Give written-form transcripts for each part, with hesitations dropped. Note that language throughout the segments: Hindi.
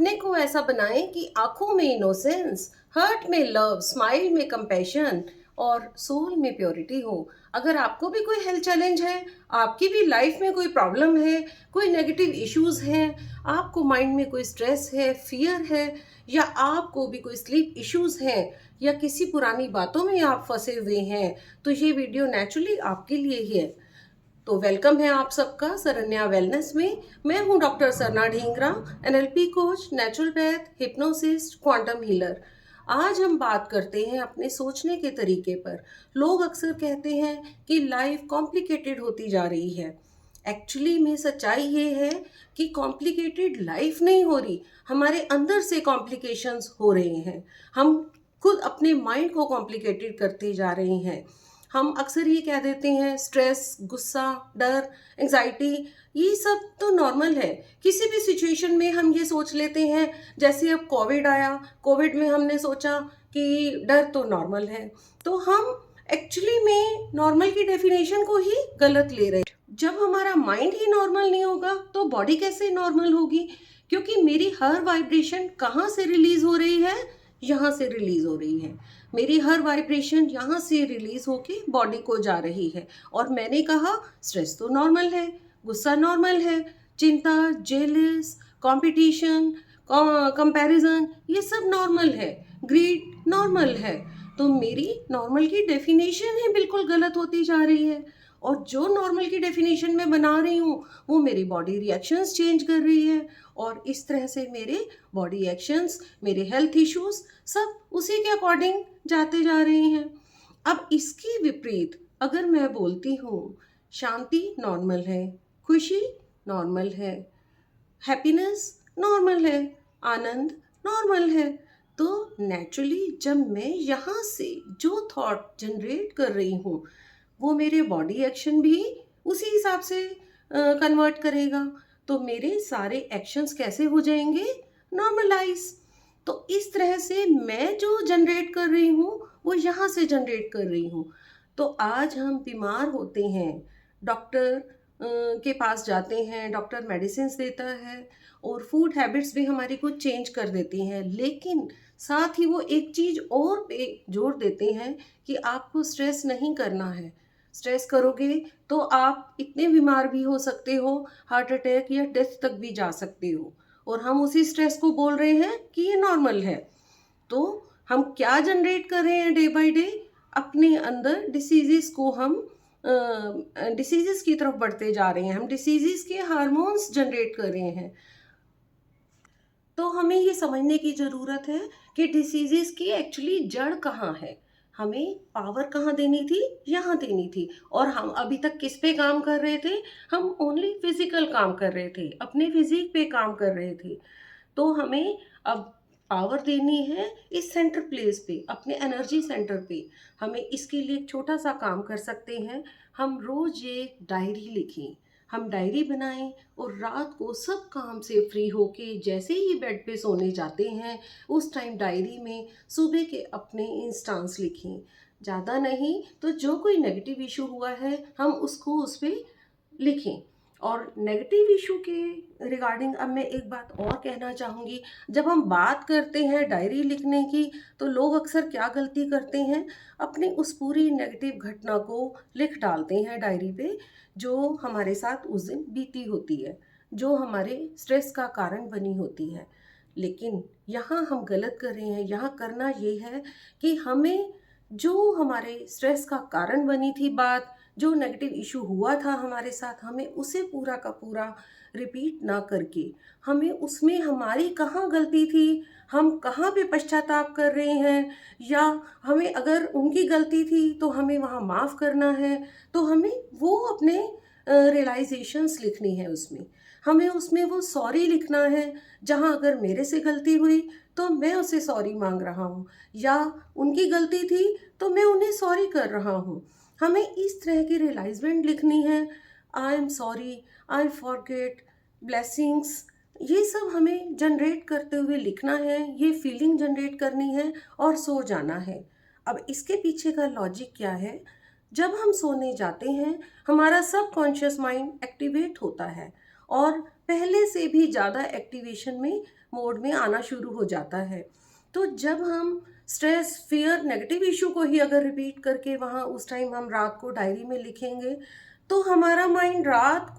अपने को ऐसा बनाएं कि आंखों में इनोसेंस, हर्ट में लव, स्माइल में कंपैशन और सोल में प्योरिटी हो। अगर आपको भी कोई हेल्थ चैलेंज है, आपकी भी लाइफ में कोई प्रॉब्लम है, कोई नेगेटिव इश्यूज हैं, आपको माइंड में कोई स्ट्रेस है, फियर है, या आपको भी कोई स्लीप इश्यूज हैं, या किसी पुरानी बातों में आप फंसे हुए हैं, तो ये वीडियो नेचुरली आपके लिए ही है। तो वेलकम है आप सबका सरन्या वेलनेस में। मैं हूं doctor Sarna Dhingra, NLP coach, naturopath, hypnotist, quantum healer. आज हम बात करते हैं अपने सोचने के तरीके पर। लोग अक्सर कहते हैं कि लाइफ कॉम्प्लिकेटेड होती जा रही है। एक्चुअली में सच्चाई ये है कि कॉम्प्लिकेटेड लाइफ नहीं हो रही, हमारे अंदर से कॉम्प्लिकेशंस हो रहे हैं। हम खुद अपने माइंड को कॉम्प्लिकेटेड करते जा रहे हैं। हम अक्सर ये कह देते हैं स्ट्रेस, गुस्सा, डर, एंजाइटी, ये सब तो नॉर्मल है। किसी भी सिचुएशन में हम ये सोच लेते हैं, जैसे अब कोविड आया, कोविड में हमने सोचा कि डर तो नॉर्मल है। तो हम एक्चुअली में नॉर्मल की डेफिनेशन को ही गलत ले रहे हैं। जब हमारा माइंड ही नॉर्मल नहीं होगा तो बॉडी कैसे नॉर्मल होगी? क्योंकि मेरी हर वाइब्रेशन कहाँ से रिलीज हो रही है? यहाँ से रिलीज हो रही है। मेरी हर वाइब्रेशन यहाँ से रिलीज होके बॉडी को जा रही है। और मैंने कहा स्ट्रेस तो नॉर्मल है, गुस्सा नॉर्मल है, चिंता, जेलस, कंपटीशन, कंपैरिजन, ये सब नॉर्मल है, ग्रीड नॉर्मल है। तो मेरी नॉर्मल की डेफिनेशन ही बिल्कुल गलत होती जा रही है। और जो नॉर्मल की डेफिनेशन में बना रही हूँ वो मेरी बॉडी रिएक्शंस चेंज कर रही है, और इस तरह से मेरे बॉडी एक्शंस, मेरे हेल्थ इश्यूज सब उसी के अकॉर्डिंग जाते जा रहे हैं। अब इसकी विपरीत अगर मैं बोलती हूँ शांति नॉर्मल है, खुशी नॉर्मल है, हैप्पीनेस नॉर्मल है, आनंद नॉर्मल है, तो नेचुरली जब मैं यहाँ से जो थॉट जनरेट कर रही हूँ वो मेरे बॉडी एक्शन भी उसी हिसाब से कन्वर्ट करेगा। तो मेरे सारे एक्शंस कैसे हो जाएंगे? नॉर्मलाइज। तो इस तरह से मैं जो जनरेट कर रही हूँ वो यहाँ से जनरेट कर रही हूँ। तो आज हम बीमार होते हैं, डॉक्टर के पास जाते हैं, डॉक्टर मेडिसिन देता है और फूड हैबिट्स भी हमारी को चेंज कर देती हैं, लेकिन साथ ही वो एक चीज़ और पे जोर देते हैं कि आपको स्ट्रेस नहीं करना है। स्ट्रेस करोगे तो आप इतने बीमार भी हो सकते हो, हार्ट अटैक या डेथ तक भी जा सकते हो। और हम उसी स्ट्रेस को बोल रहे हैं कि ये नॉर्मल है। तो हम क्या जनरेट कर रहे हैं डे बाय डे? अपने अंदर डिसीजेस को हम डिसीजेस की तरफ बढ़ते जा रहे हैं, हम डिसीजेस के हार्मोन्स जनरेट कर रहे हैं। तो हमें ये समझने की ज़रूरत है कि डिसीजेस की एक्चुअली जड़ कहाँ है। हमें पावर कहाँ देनी थी? यहाँ देनी थी। और हम अभी तक किस पे काम कर रहे थे? हम ओनली फिजिकल काम कर रहे थे, अपने फिजिक पे काम कर रहे थे। तो हमें अब पावर देनी है इस सेंटर प्लेस पे, अपने एनर्जी सेंटर पे। हमें इसके लिए एक छोटा सा काम कर सकते हैं। हम रोज एक डायरी लिखें, हम डायरी बनाएं और रात को सब काम से फ्री होके जैसे ही बेड पे सोने जाते हैं उस टाइम डायरी में सुबह के अपने इंस्टांस लिखें। ज़्यादा नहीं तो जो कोई नेगेटिव इशू हुआ है हम उसको उस पर लिखें। और नेगेटिव इशू के रिगार्डिंग अब मैं एक बात और कहना चाहूँगी। जब हम बात करते हैं डायरी लिखने की तो लोग अक्सर क्या गलती करते हैं, अपनी उस पूरी नेगेटिव घटना को लिख डालते हैं डायरी पे, जो हमारे साथ उस दिन बीती होती है, जो हमारे स्ट्रेस का कारण बनी होती है। लेकिन यहाँ हम गलत कर रहे हैं। यहाँ करना ये है कि हमें जो हमारे स्ट्रेस का कारण बनी थी बात, जो नेगेटिव इशू हुआ था हमारे साथ, हमें उसे पूरा का पूरा रिपीट ना करके हमें उसमें हमारी कहाँ गलती थी, हम कहाँ पे पश्चाताप कर रहे हैं, या हमें अगर उनकी गलती थी तो हमें वहाँ माफ़ करना है, तो हमें वो अपने रियलाइजेशंस लिखनी है। उसमें हमें उसमें वो सॉरी लिखना है। जहाँ अगर मेरे से गलती हुई तो मैं उसे सॉरी मांग रहा हूँ, या उनकी गलती थी तो मैं उन्हें सॉरी कर रहा हूँ। हमें इस तरह की रियलाइजमेंट लिखनी है। I am sorry, I forget, blessings, ये सब हमें जनरेट करते हुए लिखना है, ये फीलिंग जनरेट करनी है और सो जाना है। अब इसके पीछे का लॉजिक क्या है? जब हम सोने जाते हैं हमारा सबकॉन्शियस माइंड एक्टिवेट होता है और पहले से भी ज़्यादा एक्टिवेशन में मोड में आना शुरू हो जाता है। तो जब हम स्ट्रेस, फियर, नेगेटिव इशू को ही अगर रिपीट करके वहाँ उस टाइम हम रात को डायरी में लिखेंगे, तो हमारा माइंड रात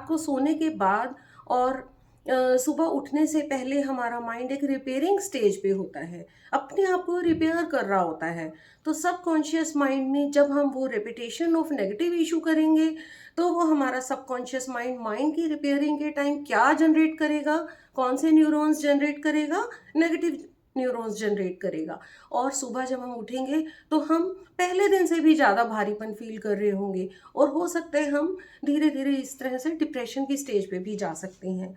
को सोने के बाद और सुबह उठने से पहले हमारा माइंड एक रिपेयरिंग स्टेज पे होता है, अपने आप को रिपेयर कर रहा होता है। तो सबकॉन्शियस माइंड में जब हम वो रिपीटेशन ऑफ नेगेटिव इशू करेंगे, तो वो हमारा सबकॉन्शियस माइंड माइंड की रिपेयरिंग के टाइम क्या जनरेट करेगा, कौन से न्यूरॉन्स जनरेट करेगा, नेगेटिव न्यूरॉन्स जनरेट करेगा। और सुबह जब हम उठेंगे तो हम पहले दिन से भी ज़्यादा भारीपन फील कर रहे होंगे, और हो सकता है हम धीरे धीरे इस तरह से डिप्रेशन की स्टेज पे भी जा सकते हैं।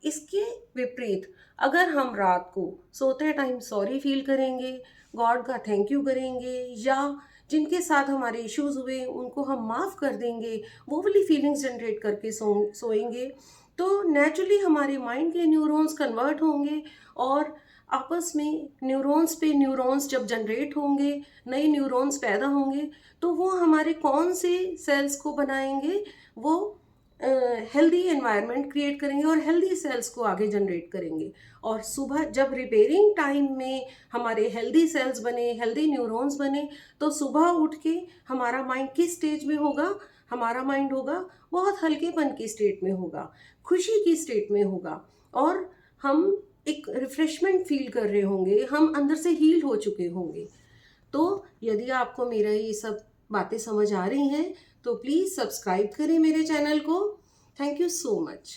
इसके विपरीत अगर हम रात को सोते टाइम सॉरी फील करेंगे, गॉड का थैंक यू करेंगे, या जिनके साथ हमारे इश्यूज हुए उनको हम माफ़ कर देंगे, वो वाली फीलिंग्स जनरेट करके सोएंगे, तो नेचुरली हमारे माइंड के न्यूरॉन्स कन्वर्ट होंगे, और आपस में न्यूरॉन्स पे न्यूरॉन्स जब जनरेट होंगे, नए न्यूरॉन्स पैदा होंगे, तो वो हमारे कौन से सेल्स को बनाएंगे, वो हेल्दी एनवायरनमेंट क्रिएट करेंगे और हेल्दी सेल्स को आगे जनरेट करेंगे। और सुबह जब रिपेयरिंग टाइम में हमारे हेल्दी सेल्स बने, हेल्दी न्यूरॉन्स बने, तो सुबह उठ के हमारा माइंड किस स्टेज में होगा, हमारा माइंड होगा बहुत हल्केपन की स्टेट में होगा, खुशी की स्टेट में होगा, और हम एक रिफ्रेशमेंट फील कर रहे होंगे, हम अंदर से हील हो चुके होंगे। तो यदि आपको मेरा ये सब बातें समझ आ रही हैं, तो प्लीज़ सब्सक्राइब करें मेरे चैनल को। Thank you so much.